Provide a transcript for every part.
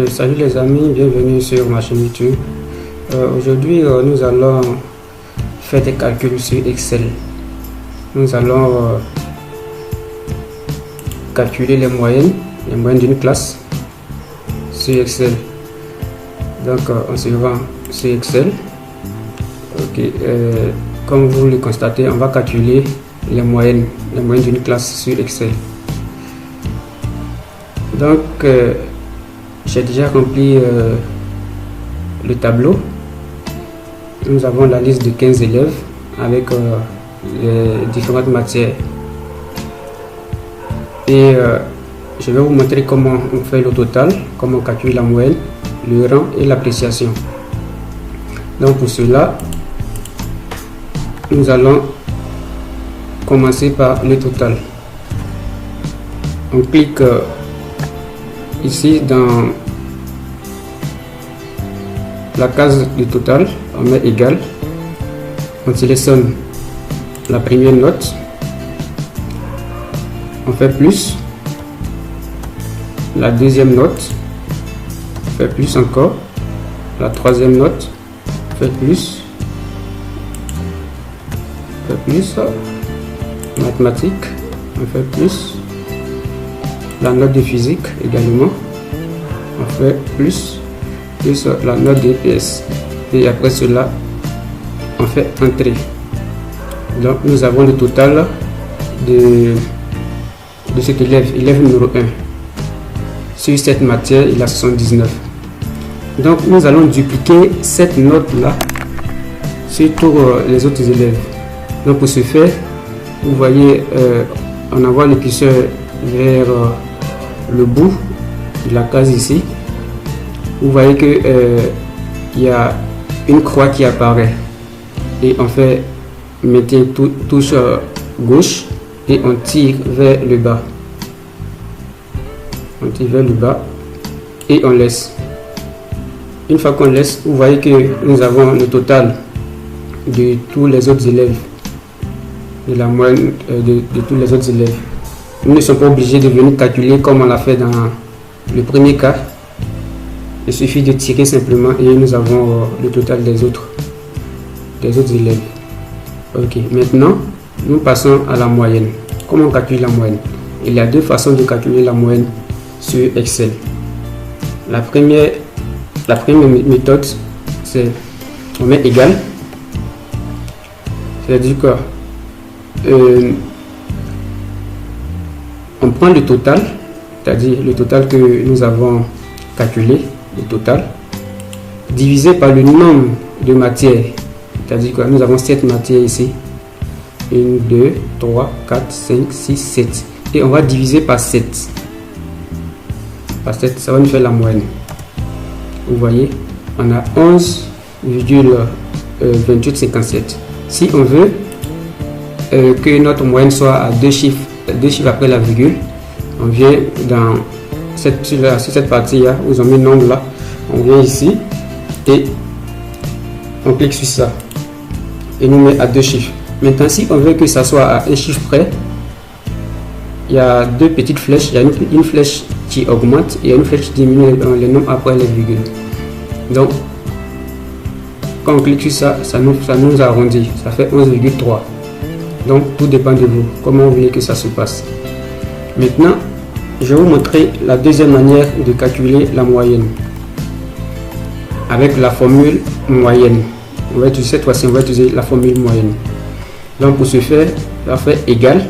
Salut les amis, bienvenue sur ma chaîne YouTube. Aujourd'hui, nous allons faire des calculs sur Excel. Nous allons calculer les moyennes d'une classe sur Excel. Donc, on se rend sur Excel. Ok, comme vous le constatez, on va calculer les moyennes d'une classe sur Excel. Donc, j'ai déjà rempli le tableau. Nous avons la liste de 15 élèves avec les différentes matières. Et je vais vous montrer comment on fait le total, comment on calcule la moyenne, le rang et l'appréciation. Donc pour cela, nous allons commencer par le total. On clique ici dans la case du total, on met égal, on sélectionne la première note, on fait plus, la deuxième note, on fait plus encore, la troisième note, on fait plus, mathématiques, on fait plus, la note de physique également, on fait plus la note de PS, et après cela on fait entrée. Donc nous avons le total de cet élève numéro 1. Sur cette matière, il a 79. Donc nous allons dupliquer cette note là sur tous les autres élèves. Donc pour ce faire, vous voyez, on envoie le curseur vers le bout de la case ici. Vous voyez que il y a une croix qui apparaît et on fait mettez touche gauche et on tire vers le bas. On tire vers le bas et on laisse. Une fois qu'on laisse, vous voyez que nous avons le total de tous les autres élèves, de la moyenne de tous les autres élèves. Nous ne sommes pas obligés de venir calculer comme on l'a fait dans le premier cas. Il suffit de tirer simplement et nous avons le total des autres élèves. Ok, maintenant nous passons à la moyenne. Comment on calcule la moyenne? Il y a deux façons de calculer la moyenne sur Excel. La première méthode, c'est on met égal, c'est-à-dire quoi, on prend le total, c'est-à-dire le total que nous avons calculé, le total, divisé par le nombre de matières, c'est-à-dire que nous avons 7 matières ici, 1, 2, 3, 4, 5, 6, 7, et on va diviser par 7. Par 7, ça va nous faire la moyenne. Vous voyez, on a 11,2857. Si on veut que notre moyenne soit à deux chiffres après la virgule, on vient dans sur cette partie là où ils ont mis nombre là, on vient ici et on clique sur ça et nous met à deux chiffres. Maintenant, si on veut que ça soit à un chiffre près, il y a deux petites flèches. Il y a une flèche qui augmente et une flèche qui diminue les nombres après les virgules. Donc quand on clique sur ça, ça nous arrondit, ça fait 11,3. donc tout dépend de vous, comment vous voulez que ça se passe. Maintenant, je vais vous montrer la deuxième manière de calculer la moyenne avec la formule moyenne. On va utiliser cette fois-ci, on va utiliser la formule moyenne. Donc pour ce faire, on va faire égal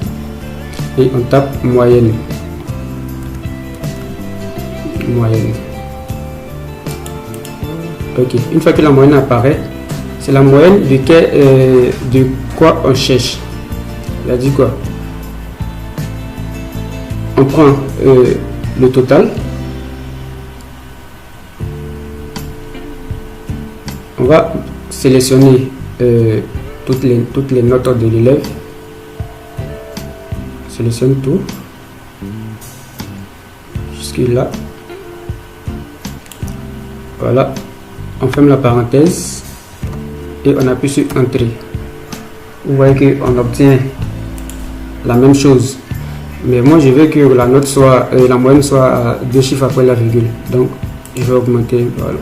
et on tape moyenne. Ok, une fois que la moyenne apparaît, c'est la moyenne de quoi on cherche. C'est-à-dire quoi? On prend le total, on va sélectionner toutes les notes de l'élève, sélectionne tout jusque là, voilà, on ferme la parenthèse et on appuie sur entrée. Vous voyez qu'on obtient la même chose. Mais moi je veux que la note soit, la moyenne soit à deux chiffres après la virgule. Donc je vais augmenter, voilà.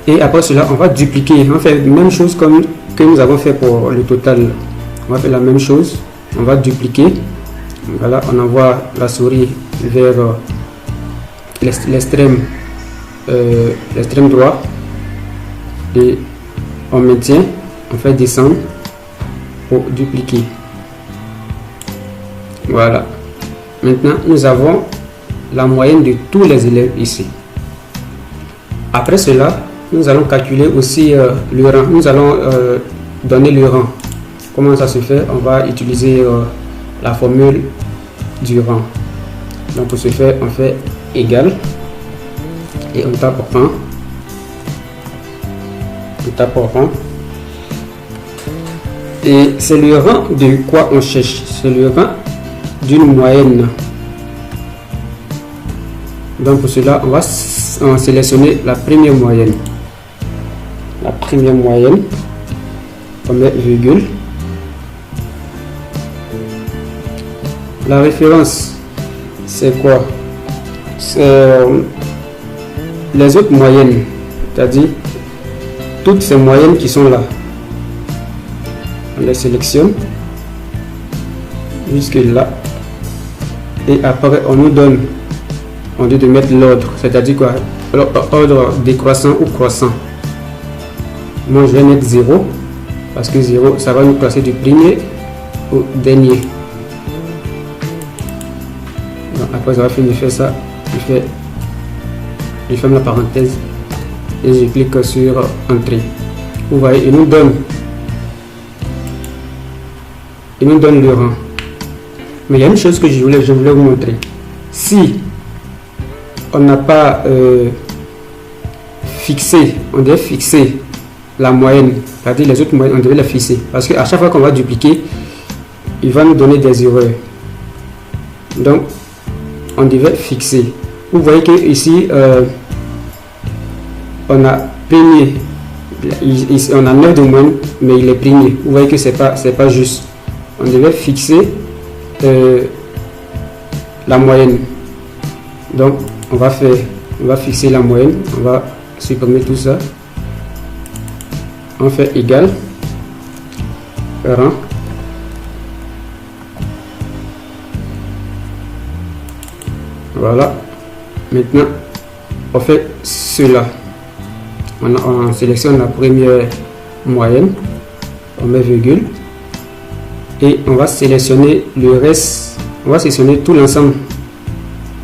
Et après cela, on va dupliquer. On fait la même chose comme que nous avons fait pour le total. On va faire la même chose. On va dupliquer. Voilà, on envoie la souris vers l'extrême droit. Et on maintient. On fait descendre pour dupliquer. Voilà. Maintenant, nous avons la moyenne de tous les élèves ici. Après cela, nous allons calculer aussi le rang. Nous allons donner le rang. Comment ça se fait? On va utiliser la formule du rang. Donc pour ce faire, on fait égal et on tape rang. On tape rang. Et c'est le rang de quoi on cherche? C'est le rang d'une moyenne. Donc pour cela, on va sélectionner la première moyenne. La première moyenne, on met virgule. La référence, c'est quoi? C'est les autres moyennes, c'est-à-dire toutes ces moyennes qui sont là. On les sélectionne jusque là. Et après, on nous donne, on dit de mettre l'ordre, c'est-à-dire quoi? Ordre décroissant ou croissant. Moi, je vais mettre 0 parce que 0, ça va nous classer du premier au dernier. Donc, après avoir fini de faire ça, je ferme la parenthèse et je clique sur Entrée. Vous voyez, il nous donne le rang. Mais il y a une chose que je voulais vous montrer. Si on n'a pas fixé, on devait fixer la moyenne, c'est-à-dire les autres moyennes, on devait les fixer. Parce qu'à chaque fois qu'on va dupliquer, il va nous donner des erreurs. Donc, on devait fixer. Vous voyez que ici, on a premier, on a 9 de moyenne, mais il est premier. Vous voyez que c'est pas juste. On devait fixer la moyenne. Donc, on va fixer la moyenne. On va supprimer tout ça. On fait égal rang. Voilà. Maintenant, on fait cela. On sélectionne la première moyenne. On met virgule. Et on va sélectionner le reste. On va sélectionner tout l'ensemble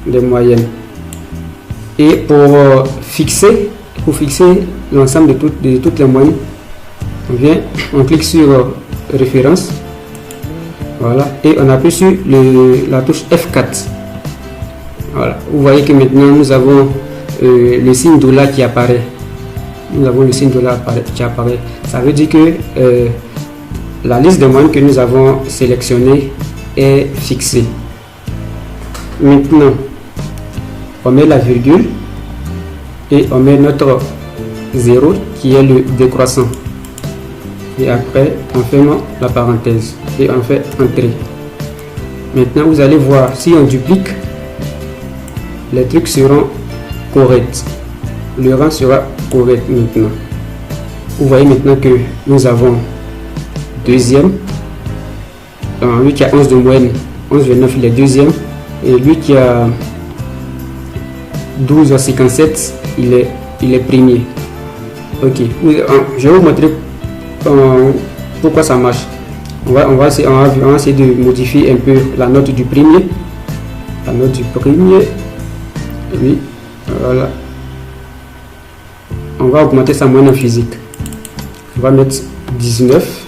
des moyennes. Et pour fixer l'ensemble de toutes les moyennes, on clique sur référence. Voilà. Et on appuie sur la touche F4. Voilà. Vous voyez que maintenant nous avons le signe $, qui apparaît. Nous avons le signe $, qui apparaît. Ça veut dire que la liste de moyennes que nous avons sélectionnée est fixée. Maintenant, on met la virgule et on met notre 0 qui est le décroissant. Et après, on ferme la parenthèse et on fait Entrée. Maintenant, vous allez voir, si on duplique, les trucs seront corrects. Le rang sera correct maintenant. Vous voyez maintenant que nous avons deuxième. Lui qui a 11 de moyenne, 11,9, il est deuxième. Et lui qui a 12,57, il est premier. Ok, je vais vous montrer pourquoi ça marche. On va essayer de modifier un peu la note du premier. La note du premier. Oui, voilà. On va augmenter sa moyenne en physique. On va mettre 19.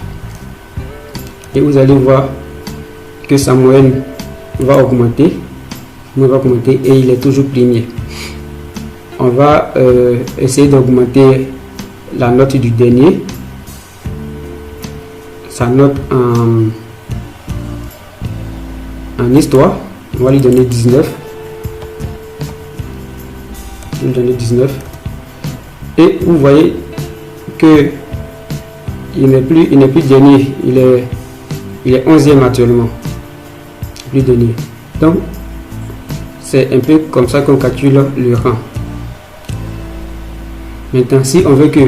Et vous allez voir que sa moyenne va augmenter. Et il est toujours premier. On va essayer d'augmenter la note du dernier. Sa note en histoire. On va lui donner 19. Et vous voyez que il n'est plus dernier, il est 11e actuellement, plus dernier. Donc c'est un peu comme ça qu'on calcule le rang. Maintenant, si on veut que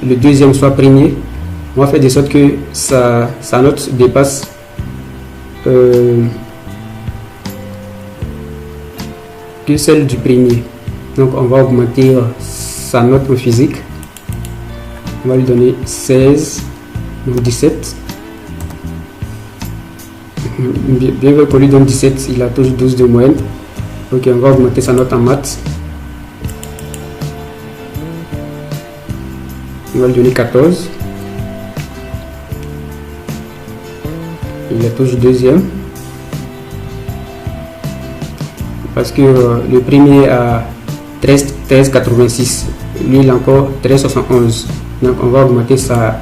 le deuxième soit premier, on va faire de sorte que sa note dépasse que celle du premier. Donc on va augmenter sa note en physique. On va lui donner 16, donc 17. Bien qu'on lui donne 17, il a toujours 12 de moyenne. Ok, on va augmenter sa note en maths. On va lui donner 14. Il est toujours deuxième. Parce que le premier a 13,86. Lui, il a encore 13,71. Donc, on va augmenter sa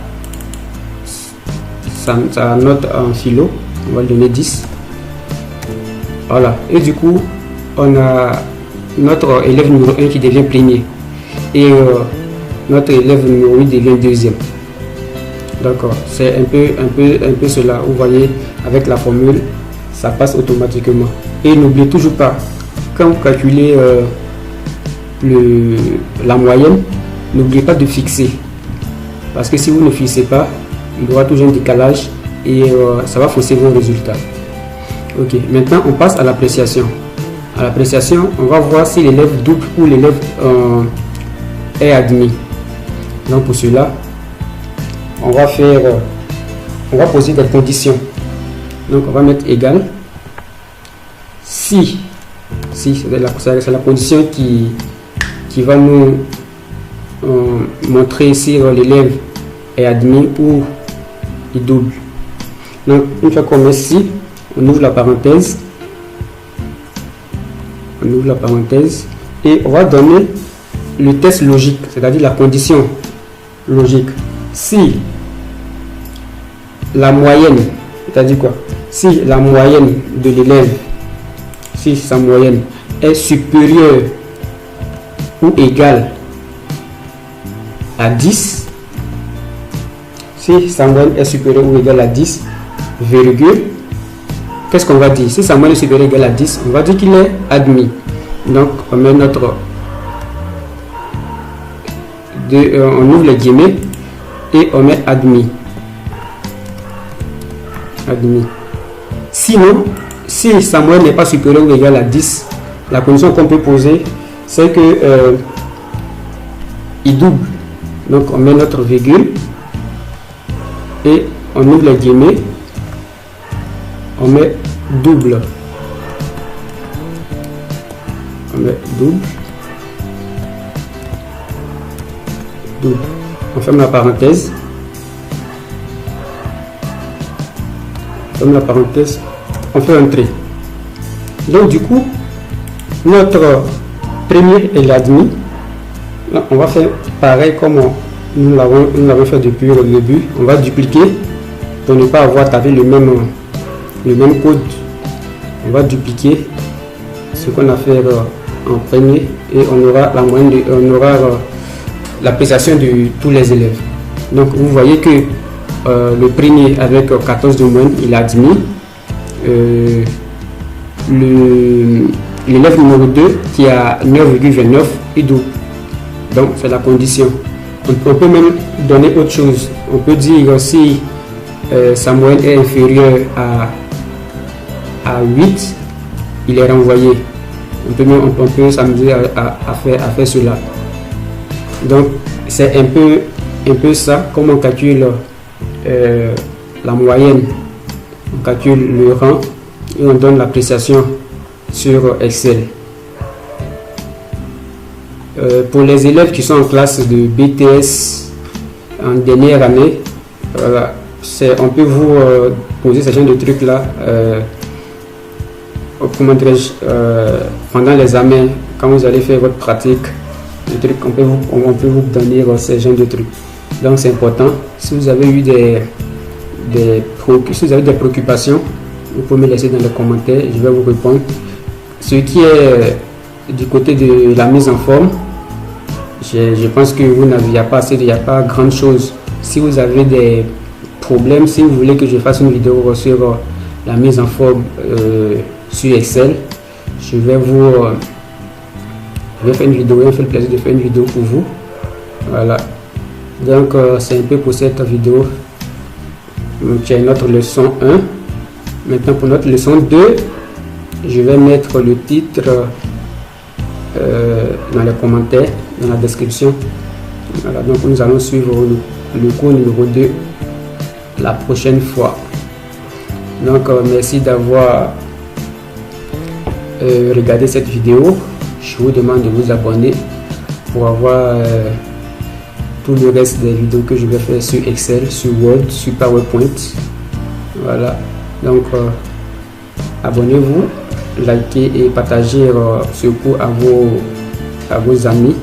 note en philo. On va lui donner 10. Voilà. Et du coup, on a notre élève numéro 1 qui devient premier. Et notre élève numéro 8 devient deuxième. D'accord. C'est un peu cela. Vous voyez, avec la formule, ça passe automatiquement. Et n'oubliez toujours pas, quand vous calculez la moyenne, n'oubliez pas de fixer. Parce que si vous ne fixez pas, il y aura toujours un décalage et ça va fausser vos résultats. Ok, maintenant on passe à l'appréciation. À l'appréciation, on va voir si l'élève double ou l'élève est admis. Donc pour cela, on va poser des conditions. Donc on va mettre égal. Si c'est la condition qui va nous montrer si l'élève est admis ou il double. Donc une fois qu'on met si, on ouvre la parenthèse. On ouvre la parenthèse et on va donner le test logique, c'est-à-dire la condition logique. Si la moyenne, c'est-à-dire quoi? Si la moyenne de l'élève, si sa moyenne est supérieure ou égale à 10, si sa moyenne est supérieure ou égale à 10, virgule, qu'est-ce qu'on va dire? Si sa moyenne est supérieure ou égale à 10, on va dire qu'il est admis. Donc on met notre on ouvre les guillemets et on met admis. Admis. Sinon, si sa moyenne n'est pas supérieure ou égale à 10, la condition qu'on peut poser, c'est que il double. Donc on met notre virgule et on ouvre les guillemets, on met double. On met double. Double. On ferme la parenthèse. Ferme la parenthèse. On fait un trait. Donc du coup, notre premier est admis. On va faire pareil comme nous l'avons fait depuis le début. On va dupliquer pour ne pas avoir tapé le même code. On va dupliquer ce qu'on a fait en premier et on aura la moyenne l'appréciation de tous les élèves. Donc vous voyez que le premier avec 14 de moyenne, il a admis. L'élève numéro 2 qui a 9,29, il double. Donc c'est la condition. On peut même donner autre chose. On peut dire si sa moyenne est inférieure à 8, il est renvoyé. On peut s'amuser à faire cela. Donc c'est un peu ça, comment on calcule la moyenne, on calcule le rang et on donne l'appréciation sur Excel. Pour les élèves qui sont en classe de BTS en dernière année, voilà, on peut vous poser ce genre de trucs là pendant les examens, quand vous allez faire votre pratique, on peut vous donner ce genre de trucs. Donc c'est important. Si vous avez eu des préoccupations, vous pouvez me laisser dans les commentaires, je vais vous répondre. Ce qui est du côté de la mise en forme, je pense que il n'y a pas grande chose. Si vous avez des problèmes, si vous voulez que je fasse une vidéo sur la mise en forme sur Excel, je vais faire une vidéo, je me fais le plaisir de faire une vidéo pour vous. Voilà, donc c'est un peu pour cette vidéo. C'est notre leçon 1. Maintenant pour notre leçon 2, je vais mettre le titre dans les commentaires, dans la description. Voilà, donc nous allons suivre le cours numéro 2 la prochaine fois. Donc merci d'avoir regardé cette vidéo. Je vous demande de vous abonner pour avoir tout le reste des vidéos que je vais faire sur Excel, sur Word, sur PowerPoint. Voilà, donc abonnez-vous, likez et partagez ce cours à vos amis.